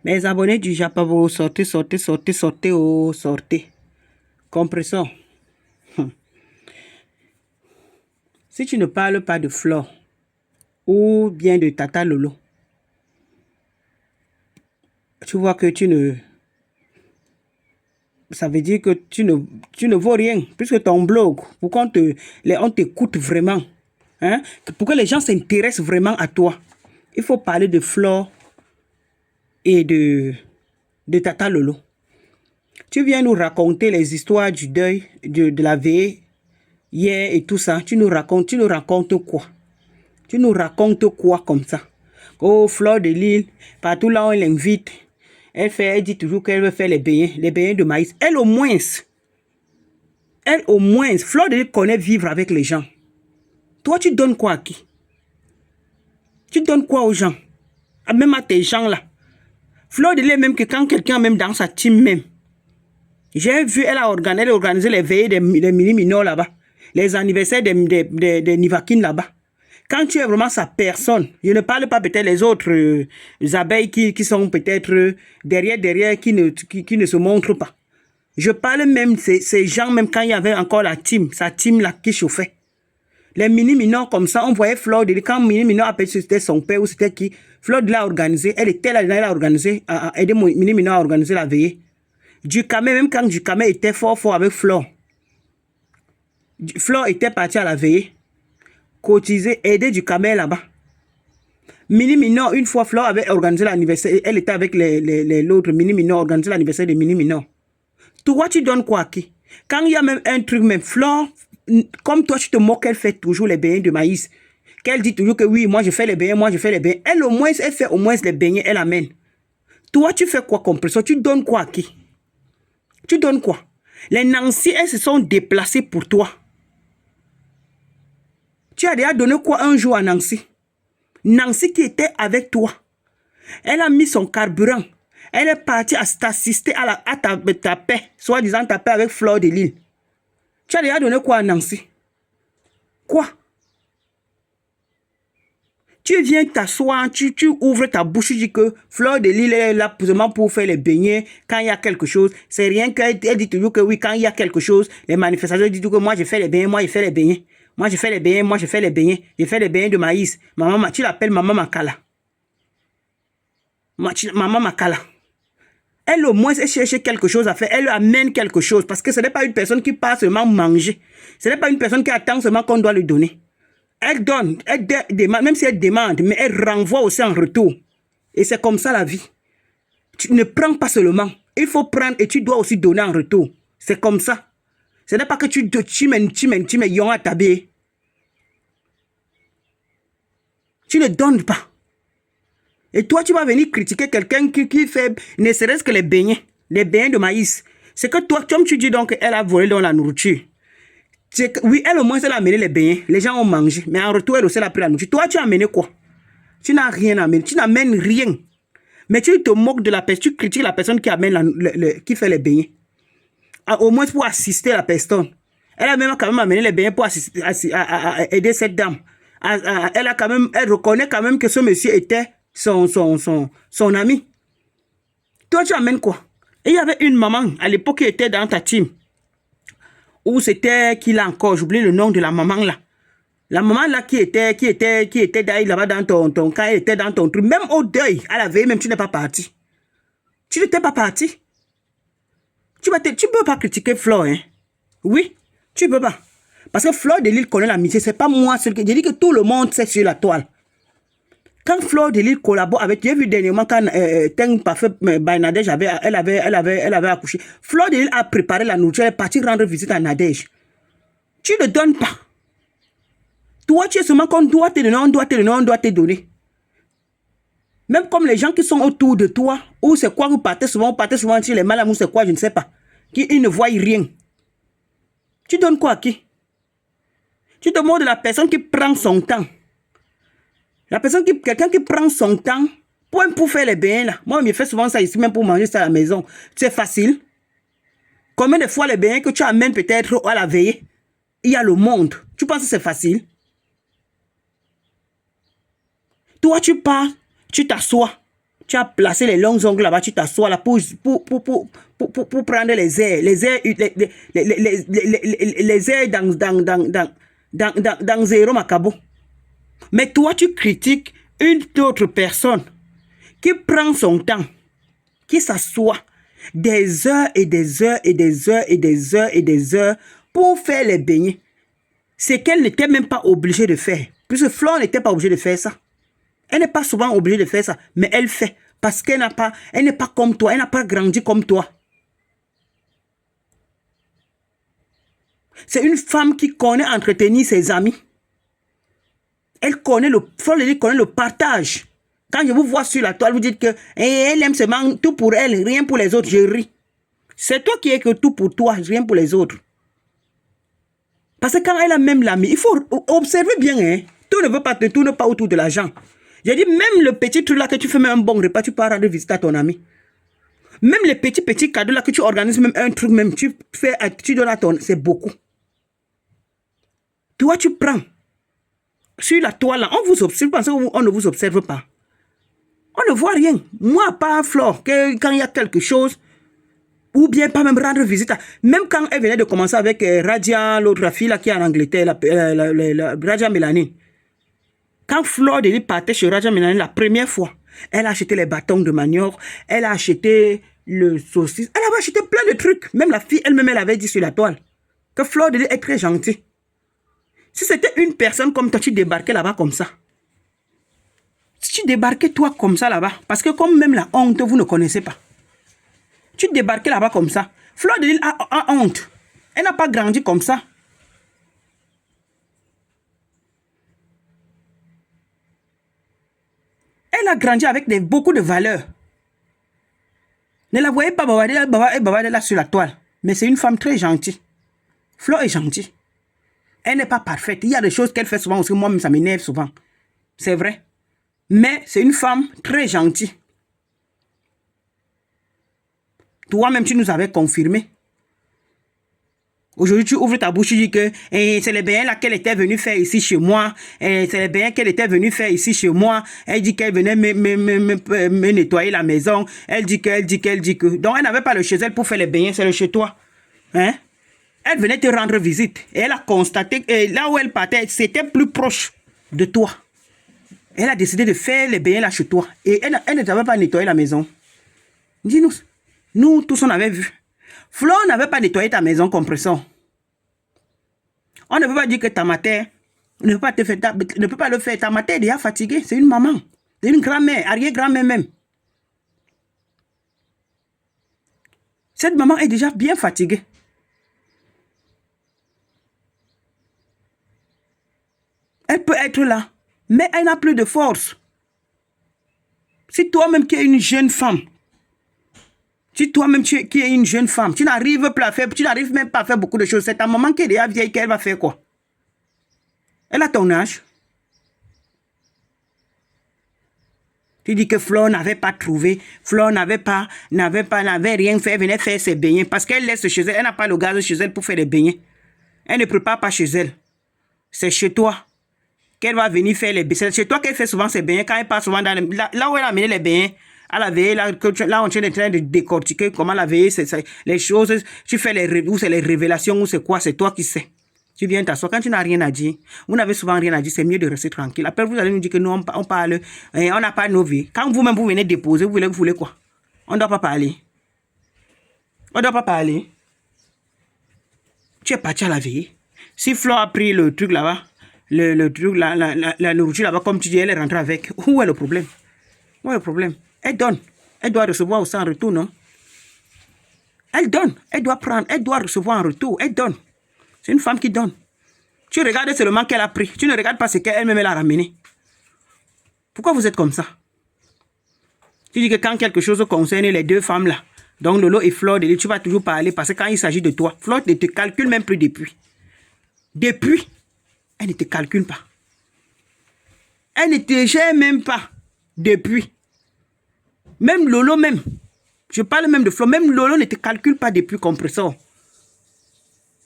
Mes abonnés du Japabo, sortez, sortez, sortez, sortez, oh, sortez. Compresseur. Si tu ne parles pas de Flore ou bien de Tata Lolo, tu vois que tu ne... Ça veut dire que tu ne vaux rien, puisque ton blog, pour qu'on on t'écoute vraiment, hein, pour que les gens s'intéressent vraiment à toi, il faut parler de Flore et de Tata Lolo. Tu viens nous raconter les histoires du deuil, de la veille, hier et tout ça. Tu nous racontes quoi? Tu nous racontes quoi comme ça? Oh, Fleur de Lille, partout là où elle invite, elle dit toujours qu'elle veut faire les beignets de maïs. Elle au moins, Fleur de Lille connaît vivre avec les gens. Toi, tu donnes quoi à qui? Tu donnes quoi aux gens? Même à tes gens là. Fleur de Lille, même que quand quelqu'un, même dans sa team même, j'ai vu, elle a organisé les veillées des mini-minors là-bas. Les anniversaires des Nivakines là-bas. Quand tu es vraiment sa personne, je ne parle pas peut-être les autres abeilles qui sont peut-être derrière, qui ne se montrent pas. Je parle même ces gens, même quand il y avait encore sa team là qui chauffait. Les mini-minors comme ça, on voyait Fleur de Lille. Quand mini-minor appelait c'était son père ou c'était qui, Fleur de Lille a organisé, elle était là, elle a organisé, a aidé mini-minor à organiser la veillée. Ducamé, même quand Ducamé était fort avec Flore, Flore était parti à la veillée, cotiser, aider Ducamé là-bas. Mini-minor, une fois Flore avait organisé l'anniversaire, elle était avec l'autre mini-minor, organisé l'anniversaire de mini-minor. Toi, tu donnes quoi à qui? Quand il y a même un truc, même Flore, comme toi, tu te moques, elle fait toujours les beignets de maïs. Qu'elle dit toujours que oui, moi je fais les beignets, moi je fais les beignets. Elle au moins, elle fait au moins les beignets, elle amène. Toi, tu fais quoi comme pression? Tu donnes quoi à qui? Tu donnes quoi? Les Nancy, elles se sont déplacées pour toi. Tu as déjà donné quoi un jour à Nancy? Nancy qui était avec toi. Elle a mis son carburant. Elle est partie t'assister à ta paix, soi-disant ta paix avec Fleur de Lille. Tu as déjà donné quoi à Nancy? Quoi? Tu viens t'asseoir, tu ouvres ta bouche, tu dis que Fleur de Lille est là seulement pour faire les beignets quand il y a quelque chose. C'est rien qu'elle dit toujours que oui, quand il y a quelque chose, les manifestations disent que moi je fais les beignets, moi je fais les beignets. Moi je fais les beignets, moi je fais les beignets. Je fais les beignets de maïs. Maman, tu l'appelles Maman Makala. Maman Makala. Elle au moins elle cherche quelque chose à faire, elle amène quelque chose parce que ce n'est pas une personne qui part seulement manger. Ce n'est pas une personne qui attend seulement qu'on doit lui donner. Elle donne, elle demande, même si elle demande, mais elle renvoie aussi en retour. Et c'est comme ça la vie. Tu ne prends pas seulement. Il faut prendre et tu dois aussi donner en retour. C'est comme ça. Ce n'est pas que tu mets yon à tabé. Tu ne donnes pas. Et toi, tu vas venir critiquer quelqu'un qui fait ne serait-ce que les beignets de maïs. C'est que toi, comme tu dis donc, elle a volé dans la nourriture. Oui, elle au moins, elle a amené les beignets. Les gens ont mangé. Mais en retour, elle aussi, elle a pris la nourriture. Toi, tu as amené quoi? Tu n'as rien amené. Tu n'amènes rien. Mais tu te moques de la personne. Tu critiques la personne qui amène qui fait les beignets. Au moins pour assister la personne. Elle a même quand même amené les beignets pour à aider cette dame. Elle reconnaît quand même que ce monsieur était son ami. Toi, tu amènes quoi? Et il y avait une maman à l'époque qui était dans ta team. Ou c'était qui là encore, j'oublie le nom de la maman là. La maman là qui était là-bas dans ton quand elle était dans ton truc, même au deuil, à la veille même, tu n'es pas parti. Tu n'étais pas parti. Tu peux pas critiquer Flore, hein? Oui, tu peux pas. Parce que Fleur de Lille connaît l'amitié, c'est pas moi seul. J'ai dit que tout le monde sait sur la toile. Quand Fleur de Lille collabore avec, j'ai vu dernièrement quand Teng Parfait by Nadège elle avait accouché. Fleur de Lille a préparé la nourriture, elle est partie rendre visite à Nadège. Tu ne donnes pas. Toi, tu es seulement qu'on doit te donner, on doit te donner. Même comme les gens qui sont autour de toi, ou c'est quoi, vous partez souvent sur les malades, ou c'est quoi, je ne sais pas. Ils ne voient rien. Tu donnes quoi à qui? Tu te montres de la personne qui prend son temps. Quelqu'un qui prend son temps pour faire les beignets là. Moi, je fais souvent ça ici, même pour manger ça à la maison. C'est facile. Combien de fois les beignets que tu amènes peut-être à la veillée, il y a le monde. Tu penses que c'est facile? Toi, tu pars, tu t'assois. Tu as placé les longs ongles là-bas, tu t'assois là pour prendre les airs. Les airs dans zéro macabo. Mais toi, tu critiques une autre personne qui prend son temps, qui s'assoit des heures et des heures et des heures et des heures et des heures pour faire les beignets. C'est qu'elle n'était même pas obligée de faire. Puisque Flore n'était pas obligée de faire ça. Elle n'est pas souvent obligée de faire ça, mais elle fait. Parce qu'elle n'est pas comme toi, elle n'a pas grandi comme toi. C'est une femme qui connaît entretenir ses amis. Elle connaît le partage. Quand je vous vois sur la toile, vous dites que elle aime seulement tout pour elle, rien pour les autres, je ris. C'est toi qui es que tout pour toi, rien pour les autres. Parce que quand elle a même l'ami, il faut observer bien, hein. Tout ne veut pas te tourner pas autour de l'argent. J'ai dit, même le petit truc là que tu fais même un bon repas, tu peux rendre visite à ton ami. Même les petits cadeaux là que tu organises, même un truc, même tu donnes à ton... C'est beaucoup. Toi, tu prends. Sur la toile là, on vous observe, vous pensez qu'on ne vous observe pas. On ne voit rien. Moi, pas Flore, quand il y a quelque chose, ou bien pas même rendre visite. Même quand elle venait de commencer avec Radia, l'autre fille là qui est en Angleterre, Radia Mélanie. Quand Flore de l'île partait chez Raja Mélanie la première fois, elle a acheté les bâtons de manioc, elle a acheté le saucisse, elle avait acheté plein de trucs. Même la fille elle-même, elle avait dit sur la toile que Flore de l'île est très gentille. Si c'était une personne comme toi, tu débarquais là-bas comme ça. Si tu débarquais toi comme ça là-bas, parce que comme même la honte, vous ne connaissez pas. Tu débarquais là-bas comme ça. Flore de l'île a honte. Elle n'a pas grandi comme ça. Elle a grandi avec beaucoup de valeurs. Ne la voyez pas bavarder là sur la toile. Mais c'est une femme très gentille. Flore est gentille. Elle n'est pas parfaite. Il y a des choses qu'elle fait souvent aussi. Moi-même, ça m'énerve souvent. C'est vrai. Mais c'est une femme très gentille. Toi-même, tu nous avais confirmé. Aujourd'hui, tu ouvres ta bouche, tu dis que c'est les beignets là qu'elle était venue faire ici chez moi. C'est les beignets qu'elle était venue faire ici chez moi. Elle dit qu'elle venait me nettoyer la maison. Elle dit que. Donc, elle n'avait pas le chez elle pour faire les beignets, c'est le chez toi. Hein? Elle venait te rendre visite. Et elle a constaté que là où elle partait, c'était plus proche de toi. Elle a décidé de faire les beignets là chez toi. Et elle ne t'avait pas nettoyé la maison. Dis-nous. Nous, tous, on avait vu. Flore n'avait pas nettoyé ta maison compresseur. On ne peut pas dire que ta mère ne peut pas le faire. Ta mère est déjà fatiguée. C'est une maman. C'est une grand-mère, arrière-grand-mère même. Cette maman est déjà bien fatiguée. Elle peut être là, mais elle n'a plus de force. Si toi-même qui es une jeune femme, si toi-même qui es une jeune femme, tu n'arrives même pas à faire beaucoup de choses, c'est ta maman qui est déjà vieille, qu'elle va faire quoi? Elle a ton âge. Tu dis que Flore n'avait pas trouvé, Flore n'avait rien fait, elle venait faire ses beignets parce qu'elle laisse chez elle, elle n'a pas le gaz chez elle pour faire des beignets. Elle ne prépare pas chez elle. C'est chez toi qu'elle va venir faire les beignets. C'est chez toi qu'elle fait souvent ses beignets quand elle passe souvent dans là où elle a amené les beignets. À la veille, là, on est en train de décortiquer comment la veille, les choses, tu fais ou c'est les révélations, ou c'est quoi, c'est toi qui sais. Tu viens t'asseoir, quand tu n'as rien à dire, vous n'avez souvent rien à dire, c'est mieux de rester tranquille. Après, vous allez nous dire que nous, on parle, on n'a pas nos vies. Quand vous-même, vous venez déposer, vous voulez quoi? On ne doit pas parler. On ne doit pas parler. Tu es parti à la veille. Si Flore a pris le truc là-bas, le truc, la nourriture là-bas, comme tu dis, elle est rentrée avec, où est le problème? Où est le problème? Elle donne. Elle doit recevoir aussi en retour, non? Elle donne. Elle doit prendre. Elle doit recevoir en retour. Elle donne. C'est une femme qui donne. Tu regardes seulement qu'elle a pris. Tu ne regardes pas ce qu'elle-même a ramené. Pourquoi vous êtes comme ça? Tu dis que quand quelque chose concerne les deux femmes là, donc Lolo et Flore, tu vas toujours parler parce que quand il s'agit de toi, Flore ne te calcule même plus depuis. Depuis, elle ne te calcule pas. Elle ne te gère même pas. Depuis. Même Lolo même. Je parle même de Flore. Même Lolo ne te calcule pas depuis compresseur.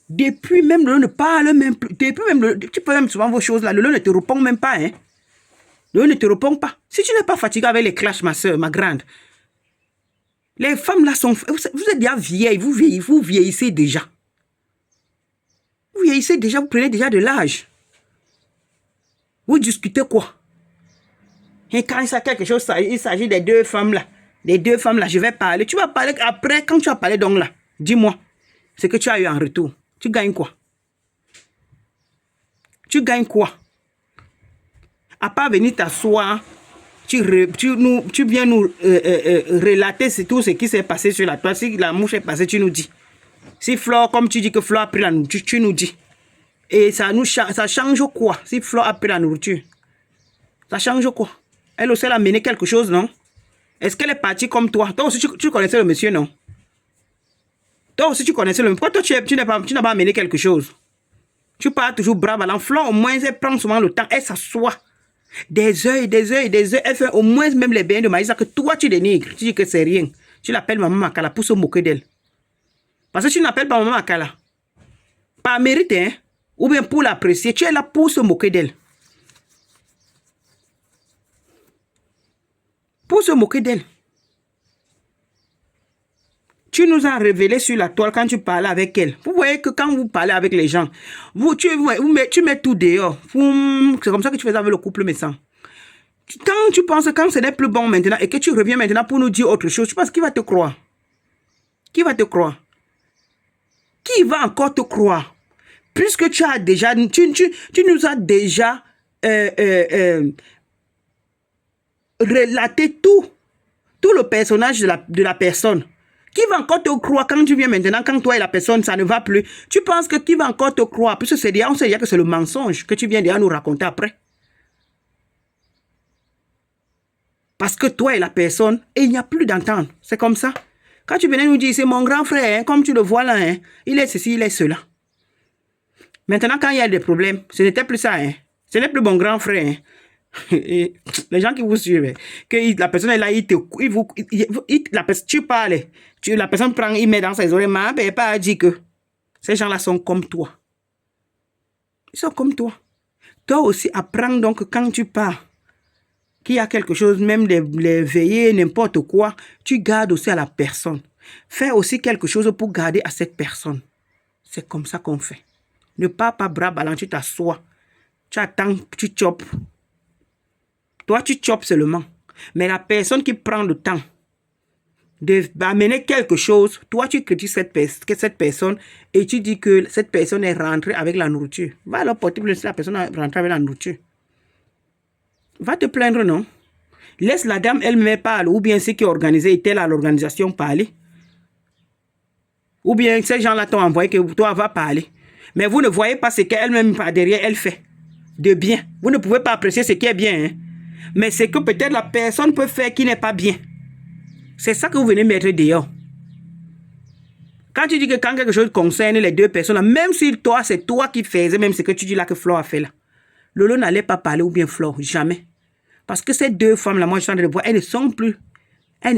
Depuis même Lolo ne parle même plus. Depuis même Lolo, tu peux même souvent vos choses là. Lolo ne te répond même pas. Hein. Ne te répond pas. Si tu n'es pas fatigué avec les clashs, ma soeur, ma grande, les femmes là sont... Vous êtes déjà vieilles, vous vieillissez déjà. Vous vieillissez déjà, vous prenez déjà de l'âge. Vous discutez quoi? Et quand il s'agit quelque chose, il s'agit des deux femmes là. Les deux femmes là, je vais parler. Tu vas parler après, quand tu vas parler donc là, dis-moi ce que tu as eu en retour. Tu gagnes quoi? Tu gagnes quoi? À part venir t'asseoir, tu viens nous relater tout ce qui s'est passé sur la toile. Si la mouche est passée, tu nous dis. Si Flore, comme tu dis que Flore a pris la nourriture, tu nous dis. Et ça change quoi? Si Flore a pris la nourriture, ça change quoi? Elle aussi, elle a mené quelque chose, non? Est-ce qu'elle est partie comme toi? Toi aussi, tu connaissais le monsieur, non? Toi aussi, tu connaissais le monsieur. Pourquoi toi, tu n'as pas mené quelque chose? Tu pars toujours brave à l'enfant. Au moins, elle prend souvent le temps. Elle s'assoit. Des heures et des heures et des heures. Elle fait au moins même les bains de maïs que toi, tu dénigres. Tu dis que c'est rien. Tu l'appelles maman Makala pour se moquer d'elle. Parce que tu n'appelles pas maman Makala par mérite, hein? Ou bien pour l'apprécier. Tu es là pour se moquer d'elle. Pour se moquer d'elle. Tu nous as révélé sur la toile quand tu parlais avec elle. Vous voyez que quand vous parlez avec les gens, tu mets tout dehors. C'est comme ça que tu fais avec le couple médecin. Quand tu penses quand ce n'est plus bon maintenant et que tu reviens maintenant pour nous dire autre chose, tu penses qui va te croire? Qui va te croire? Qui va encore te croire? Puisque tu as déjà, tu nous as déjà relaté tout le personnage de la personne. Qui va encore te croire quand tu viens maintenant, quand toi et la personne, ça ne va plus? Tu penses que qui va encore te croire? Puisque on sait déjà que c'est le mensonge que tu viens déjà nous raconter après. Parce que toi et la personne, et il n'y a plus d'entente. C'est comme ça. Quand tu venais nous dire, c'est mon grand frère, hein, comme tu le vois là, hein, il est ceci, il est cela. Maintenant, quand il y a des problèmes, ce n'était plus ça. Hein. Ce n'est plus mon grand frère. Hein. Et les gens qui vous suivent, que la personne est là, tu parles, la personne prend, il met dans ses oreilles, mais pas dire que ces gens-là sont comme toi. Ils sont comme toi. Toi aussi, apprends donc quand tu pars, qu'il y a quelque chose, même les veillées, n'importe quoi, tu gardes aussi à la personne. Fais aussi quelque chose pour garder à cette personne. C'est comme ça qu'on fait. Ne pars pas bras ballants, tu t'assois, tu attends, tu chopes. Toi, tu chopes seulement. Mais la personne qui prend le temps d'amener quelque chose, toi, tu critiques cette personne et tu dis que cette personne est rentrée avec la nourriture. Va alors porter plainte si la personne est rentrée avec la nourriture. Va te plaindre, non? Laisse la dame elle-même parler, ou bien ceux qui organisaient étaient à l'organisation parler. Ou bien ces gens-là t'ont envoyé que toi va parler. Mais vous ne voyez pas ce qu'elle-même par derrière elle fait de bien. Vous ne pouvez pas apprécier ce qui est bien. Hein? Mais c'est que peut-être la personne peut faire qui n'est pas bien. C'est ça que vous venez mettre dehors. Quand tu dis que quand quelque chose concerne les deux personnes, même si toi, c'est toi qui faisais même ce que tu dis là que Flore a fait là. Lolo n'allait pas parler ou bien Flore, jamais. Parce que ces deux femmes-là, moi je suis en train de voir, elles ne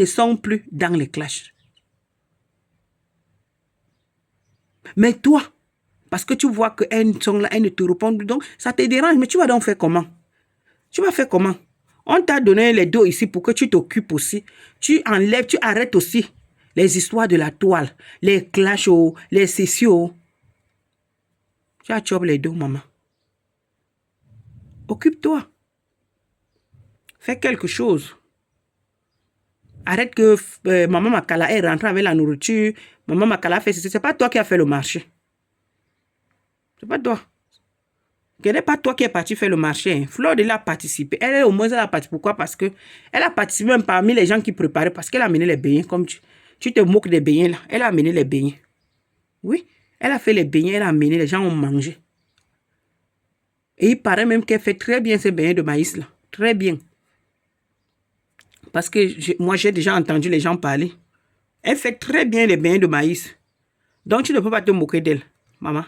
sont plus dans les clashs. Mais toi, parce que tu vois qu'elles sont là, elles ne te répondent plus, donc ça te dérange, mais tu vas donc faire comment? Tu vas faire comment? On t'a donné les dos ici pour que tu t'occupes aussi. Tu enlèves, tu arrêtes aussi les histoires de la toile, les clashs, les sessions. Tu as chopé les dos, maman. Occupe-toi. Fais quelque chose. Arrête que maman Makala est rentrée avec la nourriture. Maman Makala fait ceci. Ce n'est pas toi qui as fait le marché. Ce n'est pas toi. Ce n'est pas toi qui es parti faire le marché. Hein. Flore de là a participé. Elle, au moins, elle a participé. Pourquoi? Parce qu'elle a participé même parmi les gens qui préparaient. Parce qu'elle a amené les beignets. Comme tu te moques des beignets là. Elle a amené les beignets. Oui. Elle a fait les beignets. Elle a amené. Les gens ont mangé. Et il paraît même qu'elle fait très bien ces beignets de maïs là. Très bien. Parce que moi, j'ai déjà entendu les gens parler. Elle fait très bien les beignets de maïs. Donc, tu ne peux pas te moquer d'elle, maman.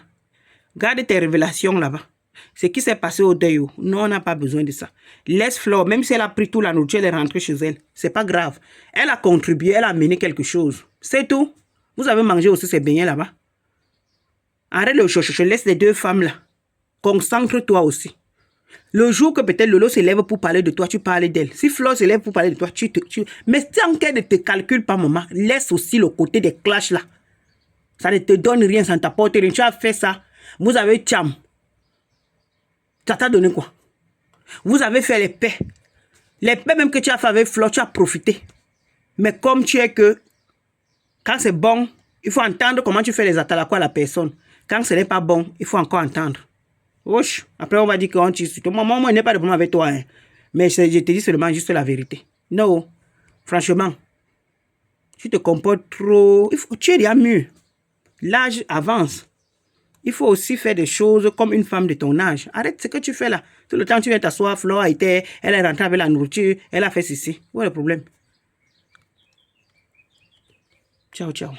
Garde tes révélations là-bas. Ce qui s'est passé au deuil, non, on n'a pas besoin de ça. Laisse Flore, même si elle a pris toute la nourriture, elle est rentrée chez elle. C'est pas grave. Elle a contribué, elle a amené quelque chose. C'est tout. Vous avez mangé aussi ces beignets là-bas. Arrête le chochocho, laisse les deux femmes là. Concentre-toi aussi. Le jour que peut-être Lolo se lève pour parler de toi, tu parles d'elle. Si Flo se lève pour parler de toi, Mais tant qu'elle ne te calcule pas, maman, laisse aussi le côté des clashs là. Ça ne te donne rien, ça ne t'apporte rien. Tu as fait ça. Vous avez Cham. Ça t'a donné quoi? Vous avez fait les paix. Les paix même que tu as fait avec Flo, tu as profité. Mais comme tu es que, quand c'est bon, il faut entendre comment tu fais les atalakos à la personne. Quand ce n'est pas bon, il faut encore entendre. Wesh. Après, on va dire qu'on tue sur toi. Moi, il n'y a pas de problème avec toi. Hein. Mais je te dis seulement juste la vérité. Non. Franchement, tu te comportes trop. Tu es déjà mieux. L'âge avance. Il faut aussi faire des choses comme une femme de ton âge. Arrête ce que tu fais là. Tout le temps, tu viens t'asseoir, Flo elle est rentrée avec la nourriture, elle a fait ceci. Où est le problème? Ciao, ciao.